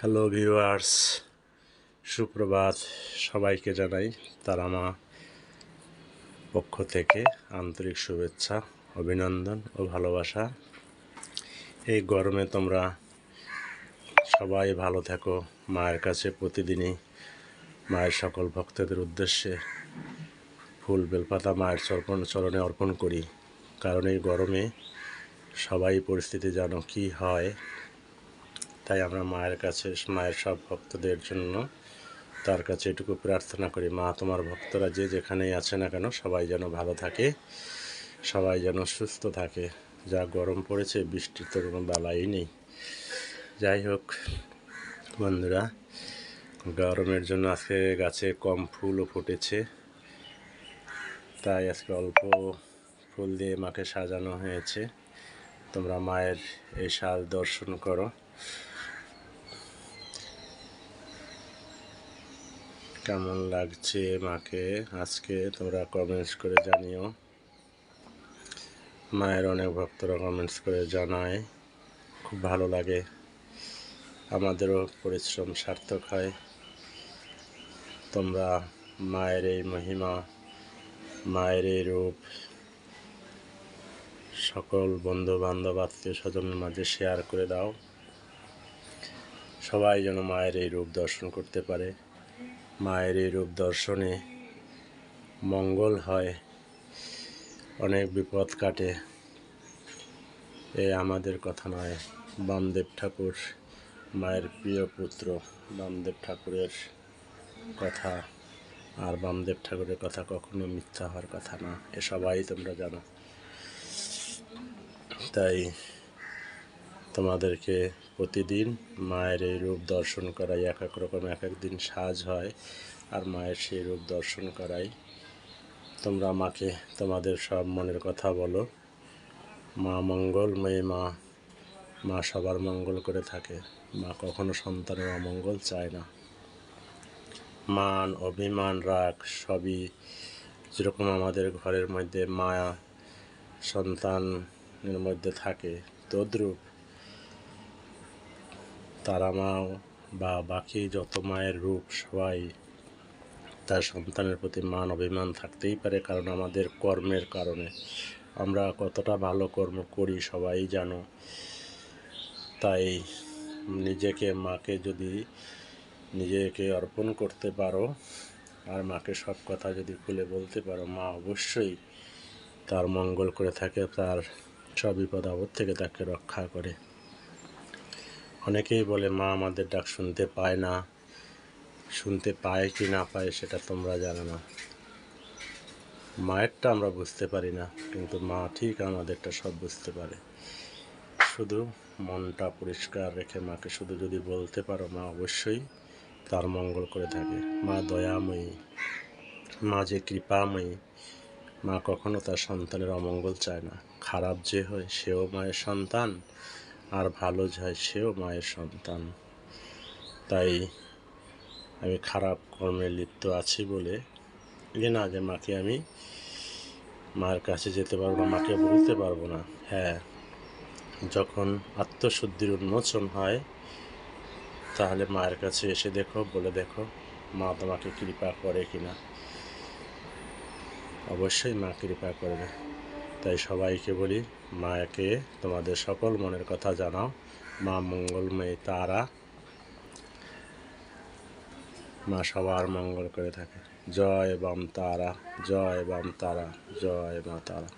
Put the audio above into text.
Hello viewers, সুপ্রভাত। সবাইকে জানাই তারা মা পক্ষ থেকে আন্তরিক শুভেচ্ছা, অভিনন্দন ও ভালোবাসা। এই গরমে তোমরা সবাই ভালো থাকো। মায়ের কাছে প্রতিদিনই মায়ের সকল ভক্তদের উদ্দেশ্যে ফুল বেলপাতা মায়ের চরণে অর্পণ করি, কারণ এই গরমে সবাই পরিস্থিতি জানো কী হয়। তাই আমরা মায়ের কাছে, মায়ের সব ভক্তদের জন্য তার কাছে এটুকু প্রার্থনা করি, মা তোমার ভক্তরা যে যেখানেই আছে না কেন সবাই যেন ভালো থাকে, সবাই যেন সুস্থ থাকে। যা গরম পড়েছে, বৃষ্টির তো কোনো বালাই নেই। যাই হোক বন্ধুরা, গরমের জন্য আজকে গাছে কম ফুলও ফুটেছে, তাই আজকে অল্প ফুল দিয়ে মাকে সাজানো হয়েছে। তোমরা মায়ের এই সাজ দর্শন করো। কেমন লাগছে মাকে আজকে তোমরা কমেন্টস করে জানিও। মায়ের অনেক ভক্তরা কমেন্টস করে জানায়, খুব ভালো লাগে, আমাদেরও পরিশ্রম সার্থক হয়। তোমরা মায়ের এই মহিমা, মায়ের এই রূপ সকল বন্ধু বান্ধব আত্মীয় স্বজনের মাঝে শেয়ার করে দাও। সবাই যেন মায়ের এই রূপ দর্শন করতে পারে। মায়ের এই রূপ দর্শনে মঙ্গল হয়, অনেক বিপদ কাটে। এ আমাদের কথা নয়, বামদেব ঠাকুর, মায়ের প্রিয় পুত্র বামদেব ঠাকুরের কথা। আর বামদেব ঠাকুরের কথা কখনো মিথ্যা হওয়ার কথা না, এ সবাই তোমরা জানো। তাই তোমাদেরকে প্রতিদিন মায়ের এই রূপ দর্শন করাই, এক এক রকম এক এক দিন সাজ হয়, আর মায়ের সেই রূপ দর্শন করাই। তোমরা মাকে তোমাদের সব মনের কথা বলো। মা মঙ্গলময়ী, মা সবার মঙ্গল করে থাকে। মা কখনো সন্তানের অমঙ্গল চায় না। মান, অভিমান, রাগ সবই যেরকম আমাদের ঘরের মধ্যে মায়া সন্তানের মধ্যে থাকে, তদ্রূপ তারা মাও বা বাকি যত মায়ের রূপ সবাই তার সন্তানের প্রতি মান অভিমান থাকতেই পারে, কারণ আমাদের কর্মের কারণে। আমরা কতটা ভালো কর্ম করি সবাই জানো। তাই মাকে যদি নিজেকে অর্পণ করতে পারো আর মাকে সব কথা যদি খুলে বলতে পারো, মা অবশ্যই তার মঙ্গল করে থাকে, তার সব বিপদ আপদ থেকে তাকে রক্ষা করে। অনেকেই বলে মা আমাদের ডাক শুনতে পায় না, শুনতে পায় কি না পায় সেটা তোমরা জানো না। মায়েরটা আমরা বুঝতে পারি না, কিন্তু মা ঠিক আমাদেরটা সব বুঝতে পারে। শুধু মনটা পরিষ্কার রেখে মাকে শুধু যদি বলতে পারো, মা অবশ্যই তার মঙ্গল করে থাকে। মা দয়াময়ী, মা যে কৃপাময়ী, মা কখনো তার সন্তানের অমঙ্গল চায় না। খারাপ যে হয় সেও মায়ের সন্তান, আর ভালো যে হয় সেও মায়ের সন্তান। তাই আমি খারাপ কর্মে লিপ্ত আছি বলে না যে মাকে আমি মায়ের কাছে যেতে পারবো না, মাকে বলতে পারবো না। হ্যাঁ, যখন আত্মশুদ্ধির উন্মোচন হয় তাহলে মায়ের কাছে এসে দেখো, বলে দেখো মা তোমাকে কৃপা করে কিনা। অবশ্যই মা কৃপা করবে। তাই সবাইকে বলি, মাকে তোমাদের সকল মনের কথা জানাও। মা মঙ্গলময়ী তারা, মা সবার মঙ্গল করে থাকে। জয় বাম তারা, জয় বাম তারা, জয় মা তারা।